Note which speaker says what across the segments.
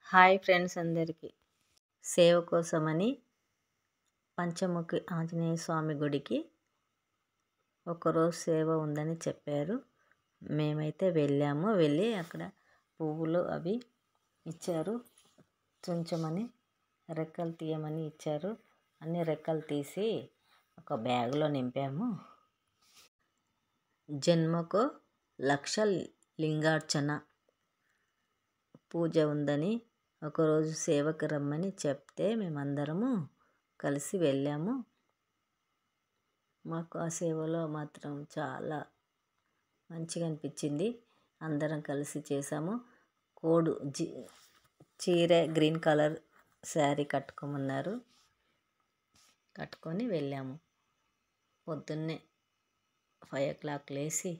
Speaker 1: Hi friends అందరికీ. సేవ కోసమని పంచముఖి ఆంజనేయ స్వామి గుడికి ఒకరోజు సేవ ఉందని చెప్పారు. మేమైతే వెళ్ళి అక్కడ పువ్వులు అవి ఇచ్చారు. తుంచమని రెక్కలు తీయమని ఇచ్చారు. అన్ని రెక్కలు తీసి ఒక బ్యాగులో నింపాము. జన్మకు 1,00,000 లింగార్చన పూజ ఉందని ఒకరోజు సేవకు రమ్మని చెప్తే మేమందరము కలిసి వెళ్ళాము. మాకు ఆ సేవలో మాత్రం చాలా మంచిగా అనిపించింది. అందరం కలిసి చేసాము. చీర గ్రీన్ కలర్ శారీ కట్టుకోమన్నారు. కట్టుకొని వెళ్ళాము. పొద్దున్నే 5 o'clock లేచి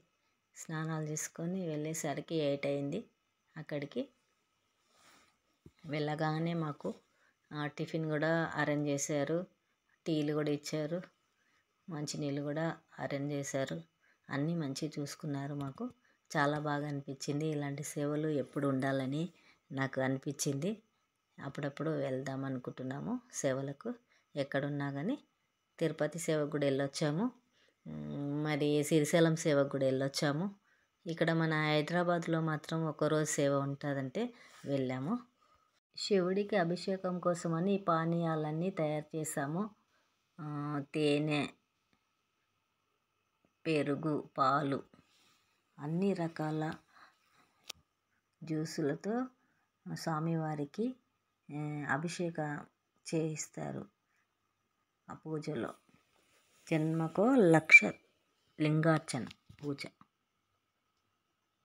Speaker 1: స్నానాలు చేసుకొని వెళ్ళేసరికి 8 అయింది. అక్కడికి వెళ్ళగానే మాకు టిఫిన్ కూడా అరేంజ్ చేశారు. టీలు కూడా ఇచ్చారు. మంచినీళ్ళు కూడా అరేంజ్ చేశారు. అన్నీ మంచిగా చూసుకున్నారు. మాకు చాలా బాగా అనిపించింది. ఇలాంటి సేవలు ఎప్పుడు ఉండాలని నాకు అనిపించింది. అప్పుడప్పుడు వెళ్దాం అనుకుంటున్నాము సేవలకు. ఎక్కడున్నా కానీ తిరుపతి సేవకు కూడా వెళ్ళొచ్చాము. మరి శ్రీశైలం సేవకు కూడా వెళ్ళొచ్చాము. ఇక్కడ మన హైదరాబాద్లో మాత్రం ఒకరోజు సేవ ఉంటుందంటే వెళ్ళాము. శివుడికి అభిషేకం కోసమని పానీయాలన్నీ తయారు చేసాము. తేనె, పెరుగు, పాలు, అన్ని రకాల జ్యూసులతో స్వామివారికి అభిషేకం చేయిస్తారు. ఆ పూజలో జన్మకు 1,00,000 లింగార్చన పూజ.